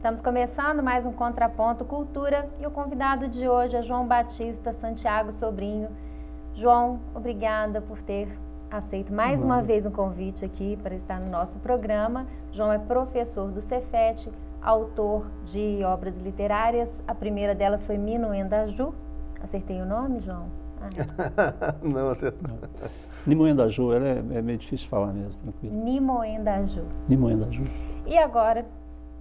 Estamos começando mais um Contraponto Cultura e o convidado de hoje é João Batista Santiago Sobrinho. João, obrigada por ter aceito mais uma vez um convite aqui para estar no nosso programa. João é professor do Cefet, autor de obras literárias. A primeira delas foi Nimoendaju. Acertei o nome, João? Não, acertou. Nimoendaju, ela é meio difícil de falar mesmo, tranquilo. Nimoendaju. Nimoendaju. E agora,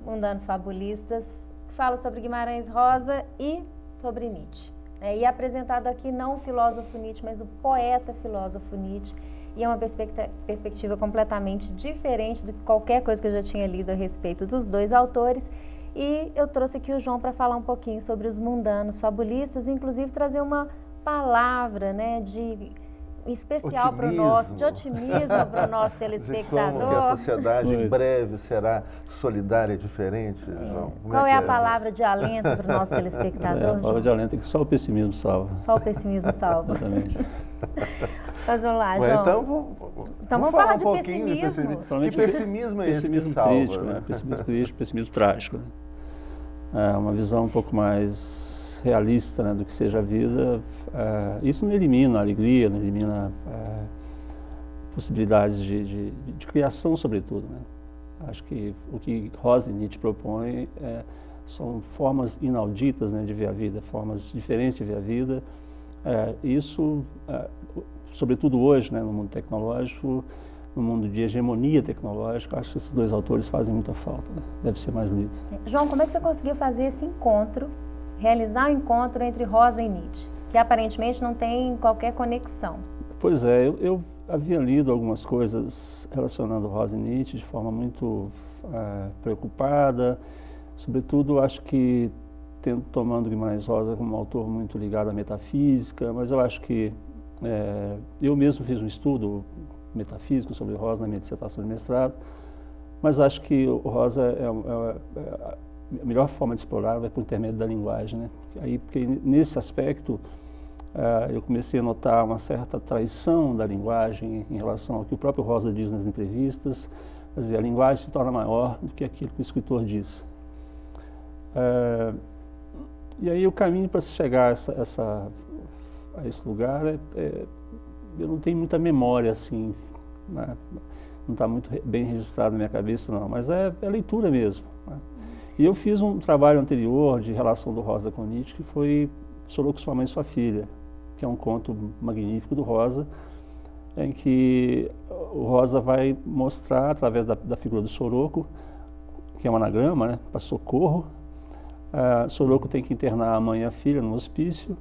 Mundanos Fabulistas, fala sobre Guimarães Rosa e sobre Nietzsche. E é apresentado aqui não o filósofo Nietzsche, mas o poeta-filósofo Nietzsche. E é uma perspectiva completamente diferente do que qualquer coisa que eu já tinha lido a respeito dos dois autores. E eu trouxe aqui o João para falar um pouquinho sobre os mundanos fabulistas, inclusive trazer uma palavra, né, de especial para o nosso, de otimismo para o nosso telespectador. De como que a sociedade em breve será solidária e diferente, João? Qual é a palavra de alento para o nosso telespectador? A palavra de alento é que só o pessimismo salva. Só o pessimismo salva. Exatamente. Mas vamos lá, João. Então vamos falar um de pouquinho pessimismo. de pessimismo. Que pessimismo é esse que salva? Crítico, né? Pessimismo crítico, pessimismo trágico. É uma visão um pouco mais realista, né, do que seja a vida. Isso não elimina a alegria, não elimina possibilidades de criação, sobretudo, né? Acho que o que Rosa e Nietzsche propõem são formas inauditas, né, de ver a vida, formas diferentes de ver a vida. Isso, sobretudo hoje, né, no mundo tecnológico, no mundo de hegemonia tecnológica, acho que esses dois autores fazem muita falta, né? Deve ser mais lido. João, como é que você conseguiu fazer esse encontro, realizar o encontro entre Rosa e Nietzsche, que aparentemente não tem qualquer conexão? Pois é, eu havia lido algumas coisas relacionando Rosa e Nietzsche de forma muito preocupada, sobretudo acho que tomando Guimarães Rosa como um autor muito ligado à metafísica, mas eu acho que eu mesmo fiz um estudo metafísico sobre Rosa na minha dissertação de mestrado, mas acho que o Rosa a melhor forma de explorar é por intermédio da linguagem, né? Porque nesse aspecto eu comecei a notar uma certa traição da linguagem em relação ao que o próprio Rosa diz nas entrevistas. Quer dizer, a linguagem se torna maior do que aquilo que o escritor diz. E aí o caminho para se chegar a esse lugar eu não tenho muita memória assim, né? Não está muito bem registrado na minha cabeça não, mas é leitura mesmo, né? E eu fiz um trabalho anterior de relação do Rosa com Nietzsche, que foi Soroco, Sua Mãe e Sua Filha, que é um conto magnífico do Rosa, em que o Rosa vai mostrar, através da figura do Soroco, que é um anagrama, né, para socorro. Soroco tem que internar a mãe e a filha no hospício,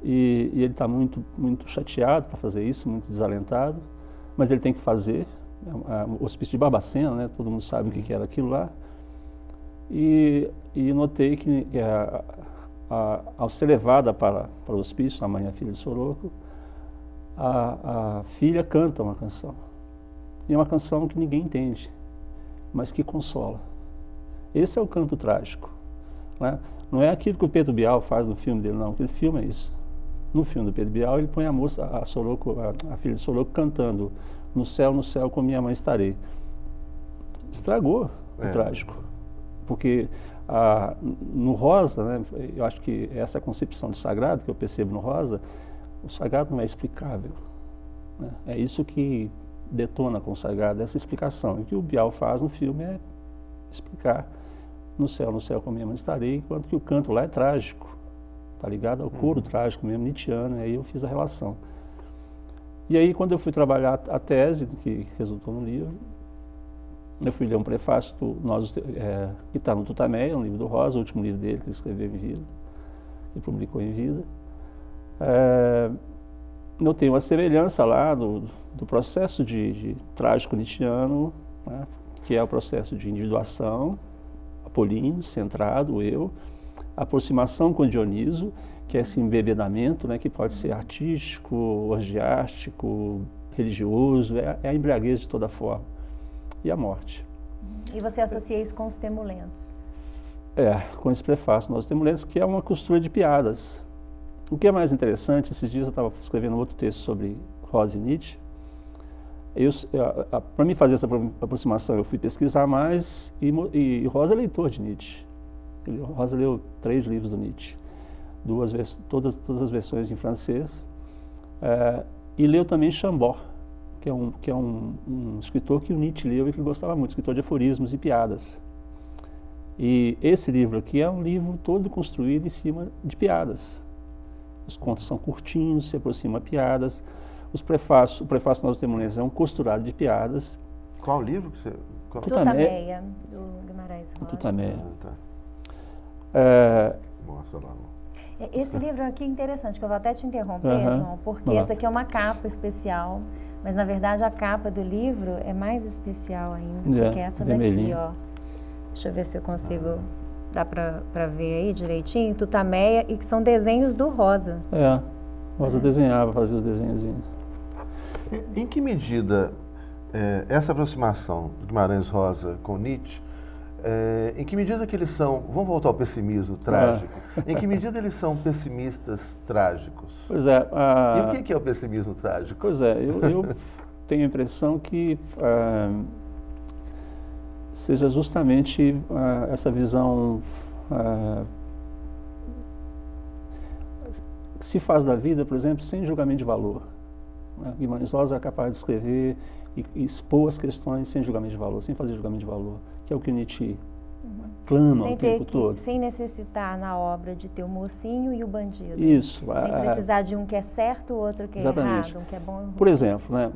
e ele está muito, muito chateado para fazer isso, muito desalentado, mas ele tem que fazer. O hospício de Barbacena, né, todo mundo sabe o que era aquilo lá. E notei que ao ser levada para o hospício, a mãe e a filha de Soroco, a filha canta uma canção. E é uma canção que ninguém entende, mas que consola. Esse é o canto trágico, né? Não é aquilo que o Pedro Bial faz no filme dele, não. Aquele filme é isso. No filme do Pedro Bial, ele põe a moça, a filha de Soroco, cantando no céu, com minha mãe estarei. Estragou o trágico. Porque no Rosa, né, eu acho que essa concepção de sagrado que eu percebo no Rosa, o sagrado não é explicável, né? É isso que detona com o sagrado, essa explicação. E o que o Bial faz no filme é explicar no céu, com minha mãe estarei, enquanto que o canto lá é trágico, está ligado ao coro trágico mesmo, nietzschiano, e aí eu fiz a relação. E aí quando eu fui trabalhar a tese, que resultou no livro, eu fui ler um prefácio que está no Tutameia, um livro do Rosa, o último livro dele, que ele escreveu em vida, que publicou em vida. Notei uma semelhança lá do processo de trágico nietzschiano, né, que é o processo de individuação, apolíneo, centrado, eu, aproximação com Dioniso, que é esse embebedamento, né, que pode ser artístico, orgiástico, religioso, é a embriaguez de toda forma. E a morte. E você associa isso com os temulentos? Com esse prefácio, nós temulentos, que é uma costura de piadas. O que é mais interessante, esses dias eu estava escrevendo outro texto sobre Rosa e Nietzsche, Para mim fazer essa aproximação, eu fui pesquisar mais e Rosa é leitor de Nietzsche. Rosa leu 3 livros do Nietzsche, todas as versões em francês, e leu também Chambord, que é um escritor que o Nietzsche leu e que gostava muito, escritor de aforismos e piadas. E esse livro aqui é um livro todo construído em cima de piadas. Os contos são curtinhos, se aproximam a piadas. O prefácio que nós temos é um costurado de piadas. Qual livro que você... Tutameia, do Guimarães Rosa. Tutameia. Mostra lá. Esse livro aqui é interessante, que eu vou até te interromper, João, porque essa aqui é uma capa especial, mas na verdade a capa do livro é mais especial ainda, porque essa daqui, ó. Deixa eu ver se eu consigo, dá pra ver aí direitinho, Tutameia, e que são desenhos do Rosa. Rosa desenhava, fazia os desenhozinhos. Em que medida essa aproximação do Guimarães Rosa com Nietzsche, em que medida que eles são, vamos voltar ao pessimismo trágico, em que medida eles são pessimistas trágicos? Pois é. E o que é o pessimismo trágico? Pois é, eu tenho a impressão que seja justamente essa visão que se faz da vida, por exemplo, sem julgamento de valor. Guimarães Rosa é capaz de escrever e expor as questões sem julgamento de valor, sem fazer julgamento de valor, que é o que o Nietzsche clama o tempo todo. Sem necessitar na obra de ter o mocinho e o bandido. Isso. Sem precisar de um que é certo, o outro que é errado, um que é bom e ruim. Por exemplo, né,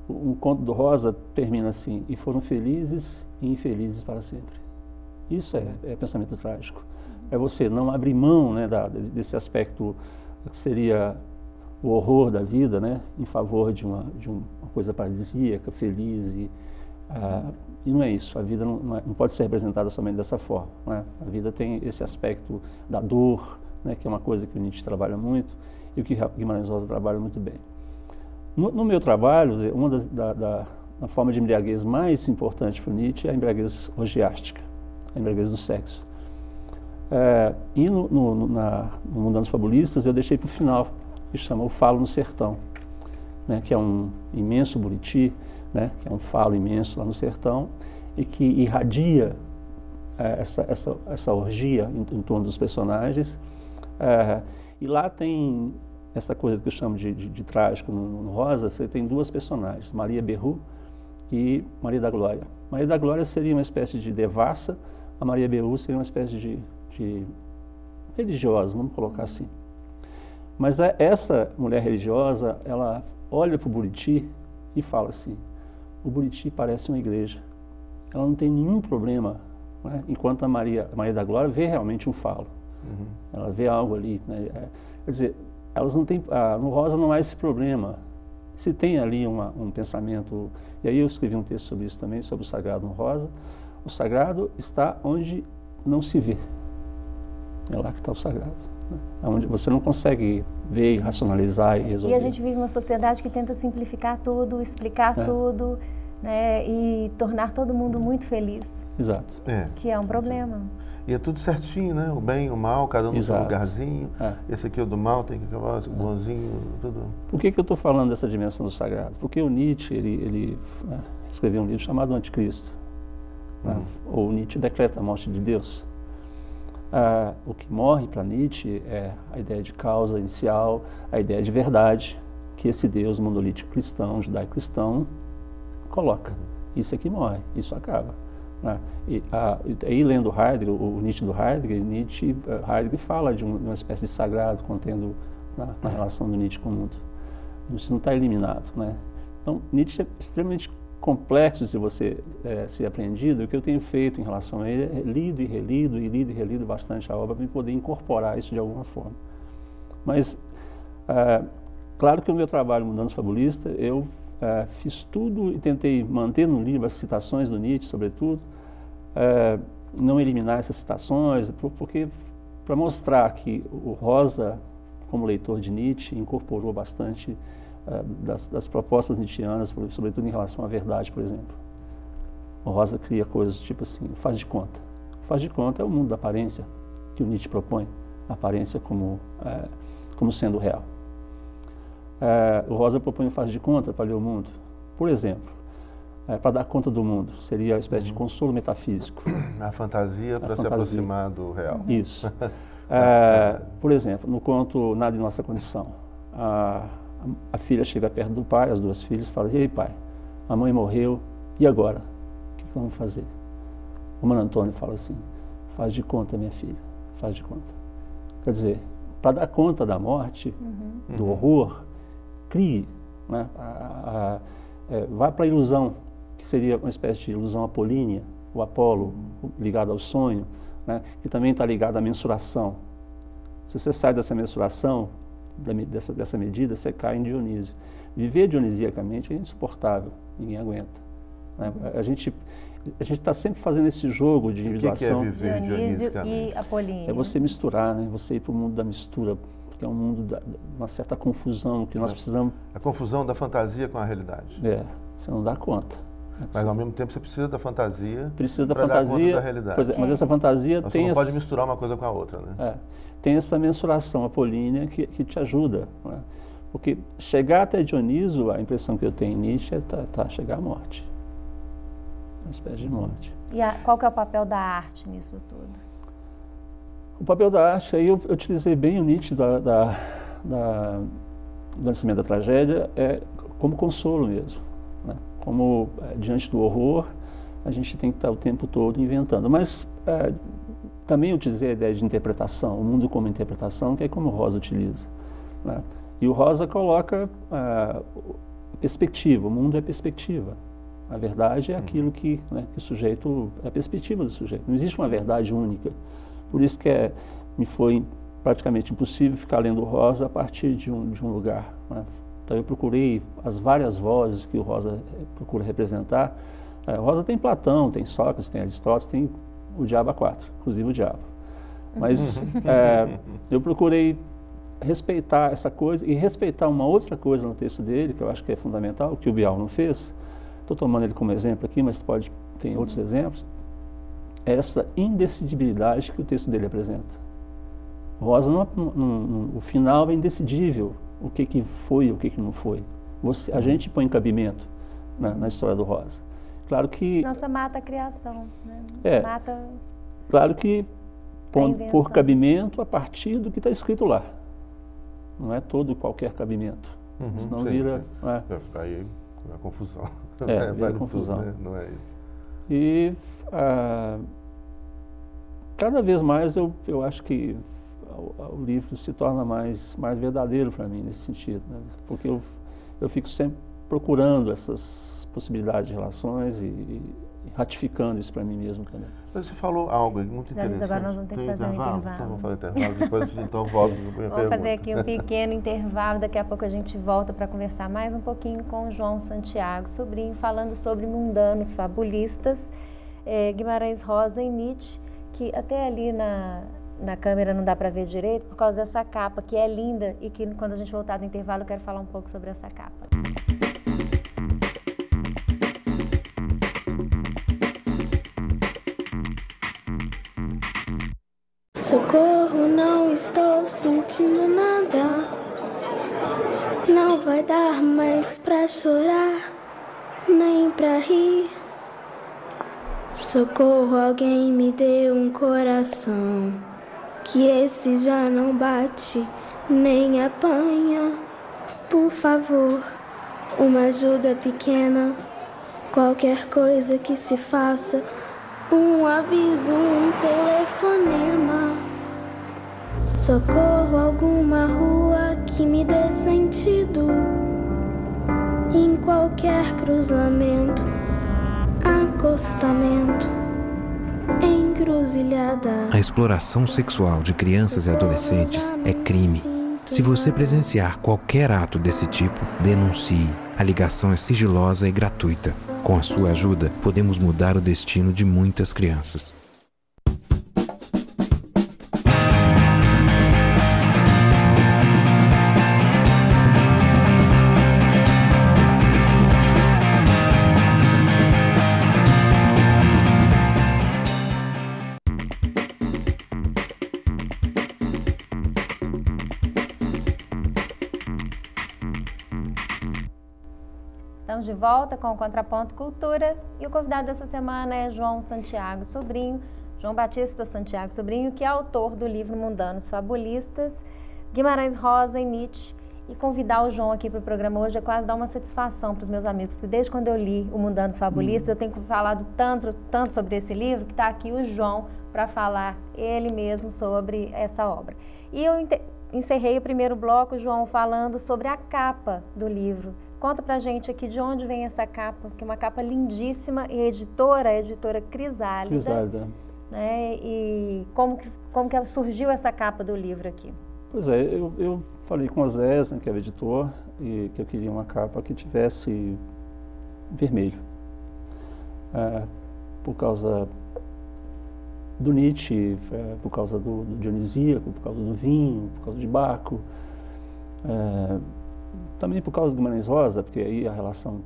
um conto do Rosa termina assim: e foram felizes e infelizes para sempre. Isso é pensamento trágico. É você não abrir mão, né, desse aspecto que seria o horror da vida, né, em favor de uma coisa paradisíaca, feliz. E não é isso. A vida não pode ser representada somente dessa forma, né? A vida tem esse aspecto da dor, né, que é uma coisa que o Nietzsche trabalha muito e o que Guimarães Rosa trabalha muito bem. No meu trabalho, uma da forma de embriaguez mais importante para o Nietzsche é a embriaguez orgiástica, a embriaguez do sexo. E no Mundano dos Fabulistas eu deixei para o final, que chama O Falo no Sertão, né, que é um imenso buriti, né, que é um falo imenso lá no sertão e que irradia essa orgia em torno dos personagens. E lá tem essa coisa que eu chamo de trágico no Rosa. Você tem 2 personagens, Maria Berru e Maria da Glória. Maria da Glória seria uma espécie de devassa, a Maria Berru seria uma espécie de religiosa, vamos colocar assim. Mas essa mulher religiosa, ela olha para o Buriti e fala assim: o Buriti parece uma igreja. Ela não tem nenhum problema, né? Enquanto a Maria da Glória vê realmente um falo. Ela vê algo ali, né? Quer dizer, elas não têm, no Rosa não há esse problema. Se tem ali um pensamento, e aí eu escrevi um texto sobre isso também, sobre o sagrado no Rosa. O sagrado está onde não se vê. É lá que está o sagrado. Onde você não consegue ver e racionalizar e resolver. E a gente vive uma sociedade que tenta simplificar tudo, explicar tudo, né, e tornar todo mundo muito feliz. Exato. Que é um problema. E é tudo certinho, né? O bem e o mal, cada um no seu lugarzinho. Esse aqui é o do mal, tem que acabar, o bonzinho, tudo. Por que eu estou falando dessa dimensão do sagrado? Porque o Nietzsche, ele escreveu um livro chamado Anticristo. Ou Nietzsche decreta a morte de Deus. O que morre para Nietzsche é a ideia de causa inicial, a ideia de verdade que esse Deus monolítico cristão, judaico-cristão, coloca. Isso é que morre, isso acaba. E aí, lendo Heidegger, o Nietzsche do Heidegger, Heidegger fala de uma espécie de sagrado contendo na relação do Nietzsche com o mundo. Isso não está eliminado, né? Então, Nietzsche é extremamente complexo de você ser apreendido. O que eu tenho feito em relação a ele é lido e relido bastante a obra para poder incorporar isso de alguma forma. Mas, claro que o meu trabalho Mundanos Fabulistas, eu fiz tudo e tentei manter no livro as citações do Nietzsche, sobretudo, não eliminar essas citações, porque para mostrar que o Rosa, como leitor de Nietzsche, incorporou bastante das propostas nietzschianas, sobretudo em relação à verdade, por exemplo. O Rosa cria coisas tipo assim: faz de conta. Faz de conta é o mundo da aparência que o Nietzsche propõe, a aparência como sendo real. O Rosa propõe o faz de conta para ler o mundo, Por exemplo, para dar conta do mundo, seria uma espécie de consolo metafísico. A fantasia para se aproximar do real. Isso. Por exemplo, no conto Nada em Nossa Condição, a filha chega perto do pai, as duas filhas, fala: e aí, pai, a mãe morreu, e agora? O que vamos fazer? O Mano Antônio fala assim: faz de conta, minha filha, faz de conta. Quer dizer, para dar conta da morte, do horror, crie, né? Vá para a ilusão, que seria uma espécie de ilusão apolínea, o Apolo ligado ao sonho, né? Que também está ligado à mensuração. Se você sai dessa mensuração, dessa medida, você cai em Dionísio. Viver dionisiacamente é insuportável, ninguém aguenta, né? A gente está sempre fazendo esse jogo de individuação. O que é viver dionisicamente? E Apolíneo. É você misturar, né? Você ir para o mundo da mistura, que é um mundo de uma certa confusão, que nós precisamos... A confusão da fantasia com a realidade. Você não dá conta. Mas ao mesmo tempo você precisa da fantasia. Precisa da fantasia fantasia. Dar conta da realidade. Pois é, mas essa fantasia Você tem... não pode misturar uma coisa com a outra, né? Tem essa mensuração apolínea que te ajuda, né? Porque chegar até Dioniso, a impressão que eu tenho em Nietzsche é chegar à morte. Uma espécie de morte. E qual que é o papel da arte nisso tudo? O papel da arte, aí eu utilizei bem o Nietzsche do nascimento da tragédia, como consolo mesmo, né? Como diante do horror, a gente tem que estar o tempo todo inventando. Mas também utilizei a ideia de interpretação, o mundo como interpretação, que é como o Rosa utiliza, né? E o Rosa coloca perspectiva, o mundo é perspectiva. A verdade é aquilo que o sujeito, é a perspectiva do sujeito. Não existe uma verdade única. Por isso que me foi praticamente impossível ficar lendo o Rosa a partir de um lugar, né? Então eu procurei as várias vozes que o Rosa procura representar. O Rosa tem Platão, tem Sócrates, tem Aristóteles, tem o Diabo a quatro, inclusive o Diabo. Mas eu procurei respeitar essa coisa e respeitar uma outra coisa no texto dele, que eu acho que é fundamental, que o Bial não fez. Estou tomando ele como exemplo aqui, mas tem outros exemplos. É essa indecidibilidade que o texto dele apresenta. Rosa, o final é indecidível. O que foi e o que não foi. A gente põe cabimento na história do Rosa. Claro que... Nossa, mata a criação, né? Mata... Claro que por cabimento a partir do que está escrito lá. Não é qualquer cabimento. Senão vira... Aí é a confusão. Vira confusão. Tudo, né? Não é isso. E cada vez mais eu acho que o livro se torna mais verdadeiro para mim nesse sentido, né? Porque eu fico sempre procurando essas possibilidades de relações e ratificando isso para mim mesmo também. Mas você falou algo muito interessante. Agora nós vamos ter que fazer um intervalo. Então vamos fazer intervalo, depois então volto para a minha pergunta. Vamos fazer aqui um pequeno intervalo, daqui a pouco a gente volta para conversar mais um pouquinho com o João Santiago, sobrinho, falando sobre mundanos fabulistas, Guimarães Rosa e Nietzsche, que até ali na câmera não dá para ver direito por causa dessa capa, que é linda e que quando a gente voltar do intervalo eu quero falar um pouco sobre essa capa. Socorro, não estou sentindo nada. Não vai dar mais pra chorar, nem pra rir. Socorro, alguém me dê um coração, que esse já não bate, nem apanha. Por favor, uma ajuda pequena, qualquer coisa que se faça, um aviso, um telefonema. Socorro, alguma rua que me dê sentido, em qualquer cruzamento, acostamento, encruzilhada. A exploração sexual de crianças e adolescentes é crime. Se você presenciar qualquer ato desse tipo, denuncie. A ligação é sigilosa e gratuita. Com a sua ajuda, podemos mudar o destino de muitas crianças. Estamos de volta com o Contraponto Cultura e o convidado dessa semana é João Santiago Sobrinho, João Batista Santiago Sobrinho, que é autor do livro Mundanos Fabulistas, Guimarães Rosa e Nietzsche. E convidar o João aqui para o programa hoje é quase dar uma satisfação para os meus amigos, porque desde quando eu li o Mundanos Fabulistas, eu tenho falado tanto sobre esse livro, que está aqui o João para falar ele mesmo sobre essa obra. E eu encerrei o primeiro bloco, João, falando sobre a capa do livro. Conta pra gente aqui de onde vem essa capa, que é uma capa lindíssima, e a editora Crisálida. Crisálida. Né? E como que surgiu essa capa do livro aqui? Pois é, eu falei com o Zé, né, que era editor, e que eu queria uma capa que tivesse vermelho. Por causa do Nietzsche, por causa do Dionisíaco, por causa do vinho, por causa de Baco. Também por causa do Guimarães Rosa, porque aí a relação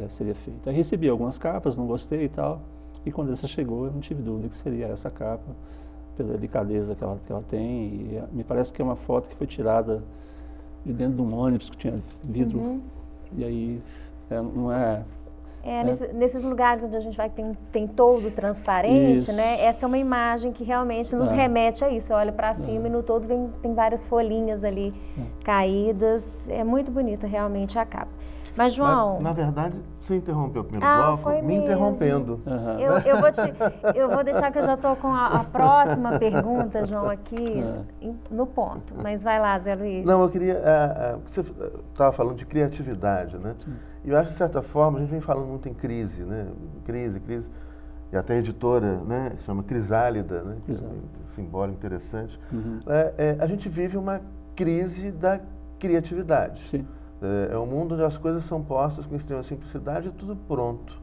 seria feita. Aí recebi algumas capas, não gostei e tal, e quando essa chegou eu não tive dúvida que seria essa capa, pela delicadeza que ela tem, e me parece que é uma foto que foi tirada de dentro de um ônibus que tinha vidro, e aí não é... Nesses lugares onde a gente vai tem toldo transparente, isso. Né? Essa é uma imagem que realmente nos remete a isso. Você olha para cima e no todo tem várias folhinhas ali caídas. É muito bonita realmente a capa. Mas, João... Na verdade, você interrompeu o primeiro bloco me interrompendo. Eu vou deixar que eu já estou com a próxima pergunta, João, aqui no ponto. Mas vai lá, Zé Luiz. Não, eu queria... você estava falando de criatividade, né? Sim. E eu acho que, de certa forma, a gente vem falando muito em crise, né? Crise. E até a editora, né? Chama Crisálida, né? Simbólico interessante. A gente vive uma crise da criatividade. Sim. É um mundo onde as coisas são postas com extrema simplicidade e tudo pronto.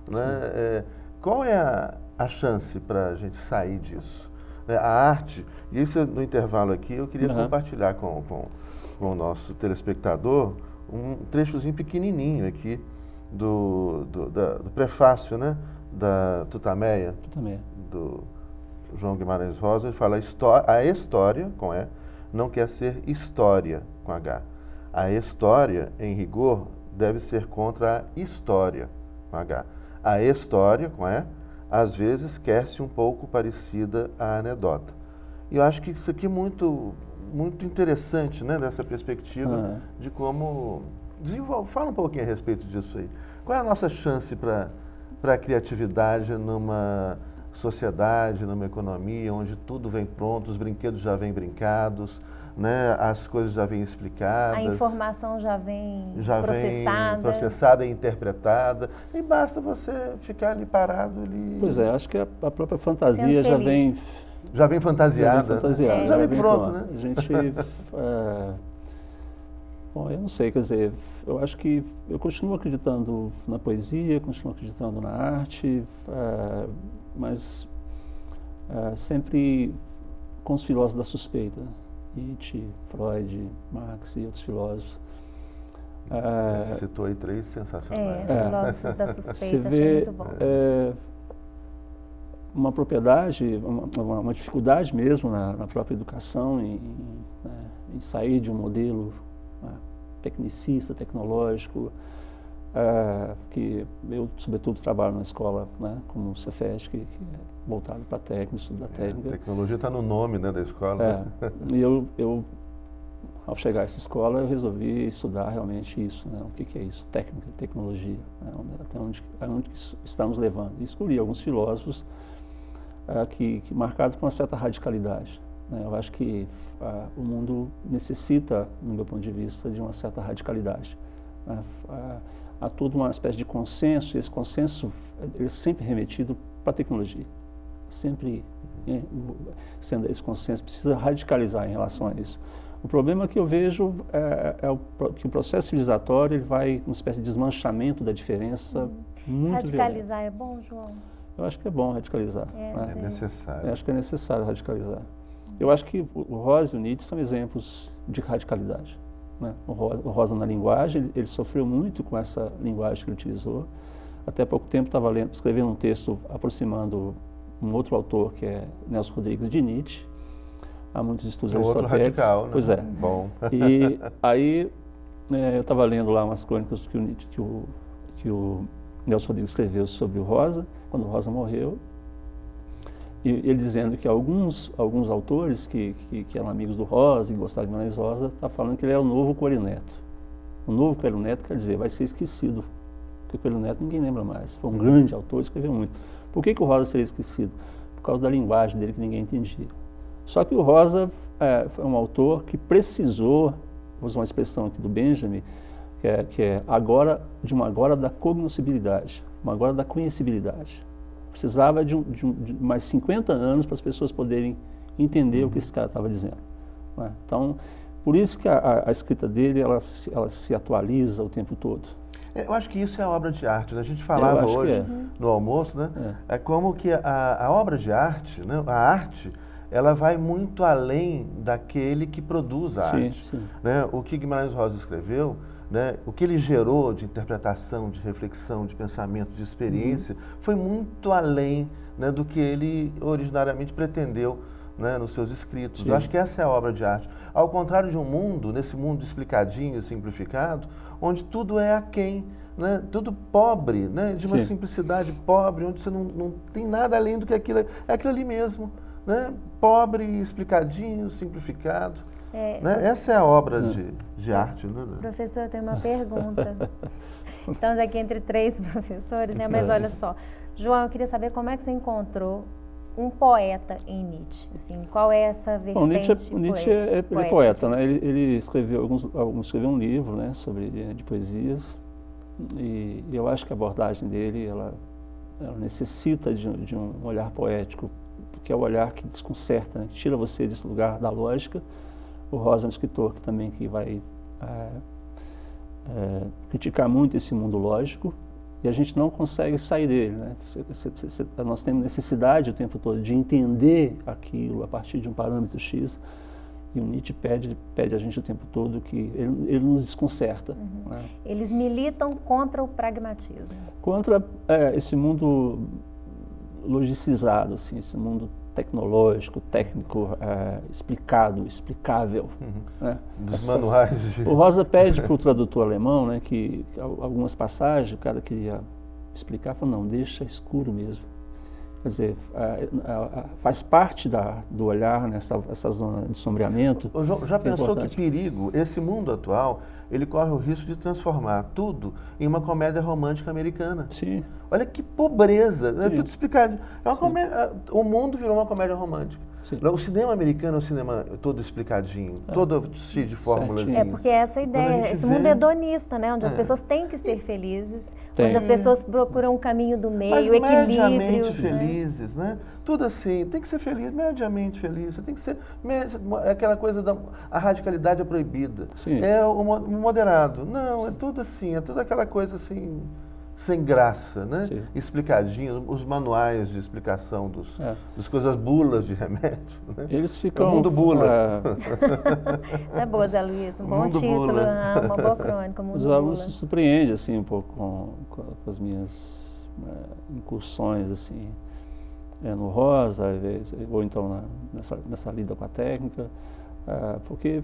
Né? Qual é a chance para a gente sair disso? A arte, e isso no intervalo aqui eu queria compartilhar com o nosso telespectador um trechozinho pequenininho aqui do prefácio, né? Da Tutameia, do João Guimarães Rosa. Ele fala a história, com E, não quer ser história, com H. A história, em rigor, deve ser contra a história, com H. A história, com E, às vezes quer-se um pouco parecida à anedota. E eu acho que isso aqui é muito interessante, né, dessa perspectiva de como... Fala um pouquinho a respeito disso aí. Qual é a nossa chance para a criatividade numa sociedade, numa economia, onde tudo vem pronto, os brinquedos já vêm brincados, né? As coisas já vêm explicadas. A informação já vem processada e interpretada. E basta você ficar ali parado. Pois é, acho que a própria fantasia já vem... Já vem fantasiada. Já vem pronto, né? A gente... Bom, eu não sei, quer dizer, eu acho que eu continuo acreditando na poesia, continuo acreditando na arte, mas sempre com os filósofos da suspeita. Nietzsche, Freud, Marx e outros filósofos. Você citou aí 3 sensacionais. Filósofos da suspeita, achei muito bom. Uma propriedade, uma dificuldade mesmo na própria educação, em sair de um modelo tecnicista, tecnológico, que eu, sobretudo, trabalho na escola, né, como o Cefet, que é voltado para técnico, estudo da técnica. A tecnologia está no nome, né, da escola. E eu, ao chegar a essa escola, eu resolvi estudar realmente isso, né, o que é isso, técnica, tecnologia, né, até onde estamos levando. E escolhi alguns filósofos que marcados por uma certa radicalidade. Né, eu acho que o mundo necessita, no meu ponto de vista, de uma certa radicalidade. Né, há toda uma espécie de consenso, e esse consenso ele é sempre remetido para a tecnologia. Sempre sendo esse consenso, precisa radicalizar em relação a isso. O problema que eu vejo que o processo civilizatório ele vai uma espécie de desmanchamento da diferença muito radicalizar violento. É bom, João? Eu acho que é bom radicalizar. É necessário. Eu acho que é necessário radicalizar. Eu acho que o Rosa e o Nietzsche são exemplos de radicalidade. Né? O Rosa na linguagem, ele sofreu muito com essa linguagem que ele utilizou. Até há pouco tempo estava escrevendo um texto aproximando um outro autor, que é Nelson Rodrigues, de Nietzsche. Há muitos estudos outro radical, né? Pois é. Bom. E aí eu estava lendo lá umas crônicas que o Nelson Rodrigues escreveu sobre o Rosa, quando o Rosa morreu, e ele dizendo que alguns autores que eram amigos do Rosa e gostavam de Guimarães Rosa, está falando que ele é o novo Coelho Neto. O novo Coelho Neto quer dizer, vai ser esquecido, porque o Coelho Neto ninguém lembra mais. Foi um grande autor, escreveu muito. Por que o Rosa seria esquecido? Por causa da linguagem dele que ninguém entendia. Só que o Rosa foi um autor que precisou, vou usar uma expressão aqui do Benjamin, que é uma agora da cognoscibilidade, uma agora da conhecibilidade. Precisava de mais 50 anos para as pessoas poderem entender o que esse cara estava dizendo. Né? Então, por isso que a escrita dele, ela se atualiza o tempo todo. Eu acho que isso é a obra de arte, né? A gente falava hoje no almoço, né? É como que a obra de arte, né? A arte, ela vai muito além daquele que produz a arte. Sim. Né? O que Guimarães Rosa escreveu, né? O que ele gerou de interpretação, de reflexão, de pensamento, de experiência, foi muito além, né, do que ele originariamente pretendeu, né, nos seus escritos. Eu acho que essa é a obra de arte. Ao contrário de um mundo, nesse mundo explicadinho, simplificado, onde tudo é aquém, né, tudo pobre, né, de uma simplicidade pobre, onde você não tem nada além do que aquilo, é aquilo ali mesmo, né, pobre, explicadinho, simplificado. Né? Essa é a obra de arte. Né? Professor, eu tenho uma pergunta. Estamos aqui entre 3 professores, né? Mas olha só. João, eu queria saber como é que você encontrou um poeta em Nietzsche. Assim, qual é essa vertente? Bom, Nietzsche é poeta, né? Ele escreveu escreveu um livro, né, de poesias, e eu acho que a abordagem dele ela necessita de um olhar poético, que é o olhar que desconcerta, né? Tira você desse lugar da lógica. O Rosa é um escritor que vai criticar muito esse mundo lógico, e a gente não consegue sair dele, né? Nós temos necessidade o tempo todo de entender aquilo a partir de um parâmetro X, e o Nietzsche pede a gente o tempo todo que ele nos desconcerta. Né? Eles militam contra o pragmatismo. Contra esse mundo logicizado, assim, esse mundo tecnológico, técnico, explicável. Né? Dos manuais. O Rosa pede para o tradutor alemão, né, que algumas passagens o cara queria explicar, falou, não, deixa escuro mesmo. Quer dizer, faz parte do olhar nessa zona de sombreamento. Já pensou que perigo? Esse mundo atual, ele corre o risco de transformar tudo em uma comédia romântica americana. Sim. Olha que pobreza, é tudo explicado. O mundo virou uma comédia romântica. Sim. O cinema americano é um cinema todo explicadinho, todo cheio de fórmulas. É porque essa é a ideia, esse mundo hedonista, né? Onde as pessoas têm que ser felizes, onde as pessoas procuram um caminho do meio, mas o equilíbrio. Mediamente felizes, né? Tudo assim, tem que ser feliz, mediamente feliz. Você tem que ser aquela coisa a radicalidade é proibida. Sim. É o moderado. Não, é tudo assim, é tudo aquela coisa assim, sem graça, né? Sim. Explicadinho, os manuais de explicação das coisas, bulas de remédio, né? Eles ficam... É o mundo bula. Isso é boa, Zé Luiz, um bom título, uma boa crônica, o mundo Os alunos se surpreendem, assim, um pouco com as minhas incursões, assim, no Rosa, ou então nessa lida com a técnica, porque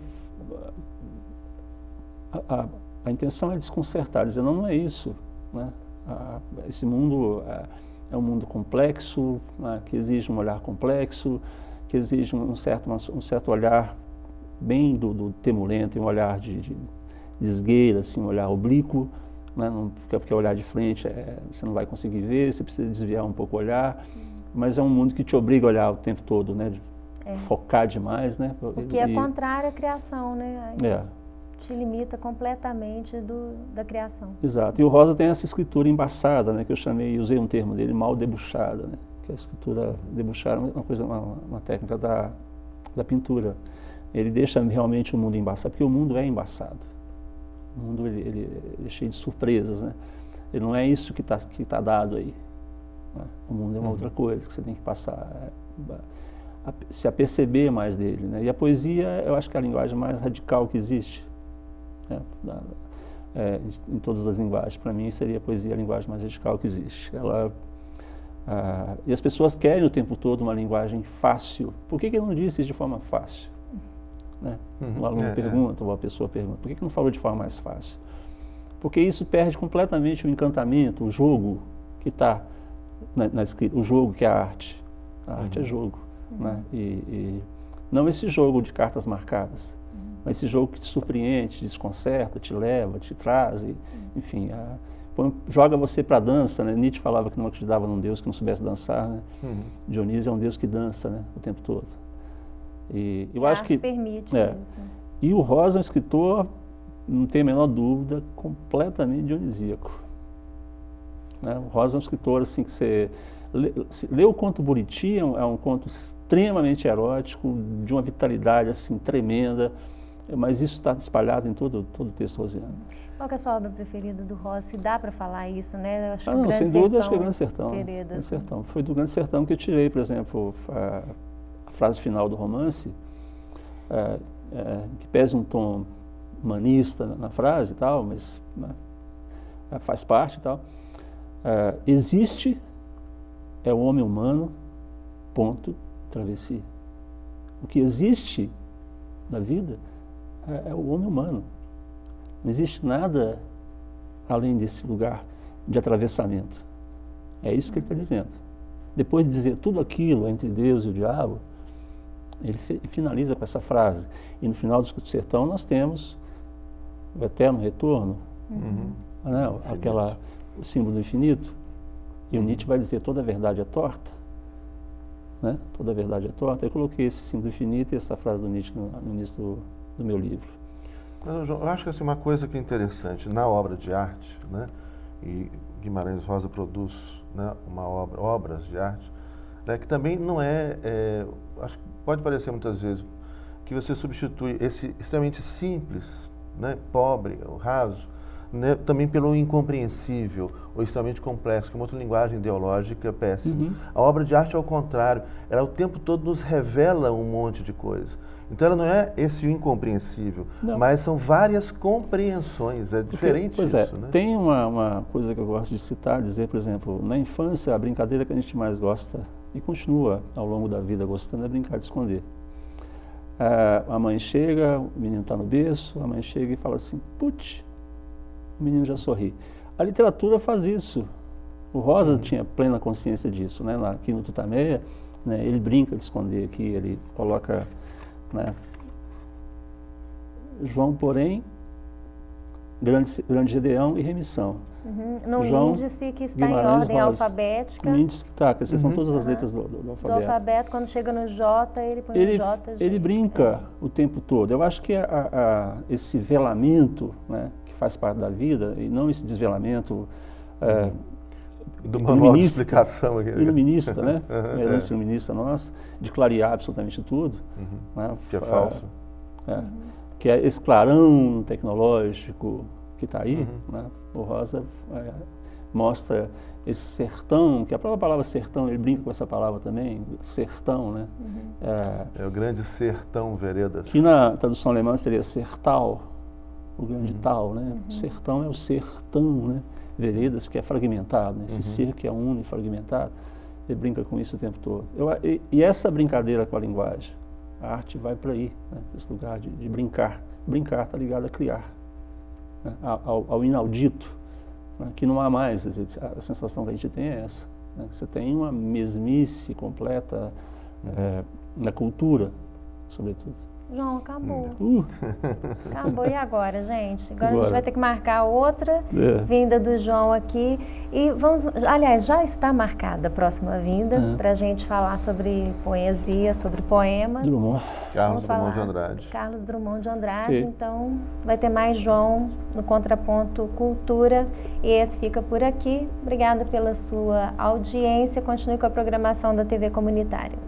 a intenção é desconcertar, dizer, não é isso, né? Esse mundo é um mundo complexo, né, que exige um olhar complexo, que exige um certo olhar bem do temulento, um olhar de esgueira, assim, um olhar oblíquo, né, não fica porque olhar de frente você não vai conseguir ver, você precisa desviar um pouco o olhar, mas é um mundo que te obriga a olhar o tempo todo, né, focar demais, né? O que é contrário à criação, né? Te limita completamente da criação. Exato. E o Rosa tem essa escritura embaçada, né, que eu usei um termo dele, mal debuxada, né, que a escritura debuxada é uma técnica da pintura. Ele deixa realmente o mundo embaçado, porque o mundo é embaçado. O mundo ele é cheio de surpresas, né? Ele não é isso que tá dado aí. Né? O mundo é uma outra coisa que você tem que passar se aperceber mais dele, né? E a poesia, eu acho que é a linguagem mais radical que existe. Em todas as linguagens, para mim seria a poesia a linguagem mais radical que existe. E as pessoas querem o tempo todo uma linguagem fácil. Por que não disse isso de forma fácil? né? O aluno pergunta, ou a pessoa pergunta, por que não falou de forma mais fácil? Porque isso perde completamente o encantamento, o jogo que está na escrita, o jogo que é a arte. A arte é jogo, né? E não esse jogo de cartas marcadas, mas esse jogo que te surpreende, te desconcerta, te leva, te traz, enfim, joga você para a dança, né? Nietzsche falava que não acreditava num Deus que não soubesse dançar, né? Dionísio é um Deus que dança, né? O tempo todo. E eu acho que permite isso. E o Rosa é um escritor, não tem a menor dúvida, completamente dionisíaco. Né? O Rosa é um escritor assim que você lê o conto Buriti, é um conto extremamente erótico, de uma vitalidade assim tremenda, mas isso está espalhado em todo o texto rosiano. Qual que é a sua obra preferida do Rosa? Se dá para falar isso, né? Acho que não, Grande sem dúvida, Sertão, acho que é Grande Sertão. Grande Sertão. Foi do Grande Sertão que eu tirei, por exemplo, a frase final do romance, que pese um tom humanista na frase e tal, mas faz parte e tal. Existe, é o homem humano, ponto, travessia. O que existe na vida é o homem humano. Não existe nada além desse lugar de atravessamento. É isso que ele está dizendo. Depois de dizer tudo aquilo entre Deus e o diabo, ele finaliza com essa frase. E no final do sertão nós temos o eterno retorno, né? O símbolo do infinito. E o Nietzsche vai dizer toda a verdade é torta. Né? Toda a verdade é torta. Eu coloquei esse símbolo do infinito e essa frase do Nietzsche no início do meu livro. Eu acho que assim, uma coisa que é interessante na obra de arte, né, e Guimarães Rosa produz, né, obras de arte, né, que também não acho que pode parecer muitas vezes que você substitui esse extremamente simples, né, pobre, raso, né, também pelo incompreensível ou extremamente complexo, que é uma outra linguagem ideológica péssima. A obra de arte é o contrário, ela o tempo todo nos revela um monte de coisa. Então ela não é esse incompreensível, mas são várias compreensões, é diferente isso, né? Tem uma coisa que eu gosto de citar, dizer, por exemplo, na infância a brincadeira que a gente mais gosta e continua ao longo da vida gostando é brincar de esconder. A mãe chega, o menino está no berço, a mãe chega e fala assim, putz, o menino já sorri. A literatura faz isso. O Rosa tinha plena consciência disso, né? Aqui no Tutameia, né, ele brinca de esconder aqui, ele coloca... Né? João, porém, grande Gedeão e remissão. No João, índice que está Guimarães em ordem Rosa. alfabética. No índice que está, que são todas as letras do alfabeto. Do alfabeto, quando chega no J, ele põe o J. Ele brinca o tempo todo. Eu acho que esse velamento, né, que faz parte da vida, e não esse desvelamento do manual de explicação aqui. Iluminista, né? A herança iluminista nossa, de clarear absolutamente tudo. Né? Que é falso. Que é esse clarão tecnológico que está aí. Né? O Rosa mostra esse sertão, que a própria palavra sertão, ele brinca com essa palavra também, sertão, né? É o grande sertão, veredas. Que na tradução alemã seria sertal, o grande tal, né? O sertão é o sertão, né? Veredas, que é fragmentado, né? Esse ser que é uno e fragmentado, ele brinca com isso o tempo todo. E essa brincadeira com a linguagem, a arte vai para aí, né? Esse lugar de brincar. Brincar está ligado a criar, né? ao inaudito, né? Que não há mais. A sensação que a gente tem é essa. Né? Você tem uma mesmice completa na cultura, sobretudo. João, acabou. Acabou, e agora, gente? Agora a gente vai ter que marcar outra vinda do João aqui. E vamos, aliás, já está marcada a próxima vinda para a gente falar sobre poesia, sobre poemas. Carlos Drummond de Andrade. Carlos Drummond de Andrade. Então, vai ter mais João no Contraponto Cultura. E esse fica por aqui. Obrigada pela sua audiência. Continue com a programação da TV Comunitária.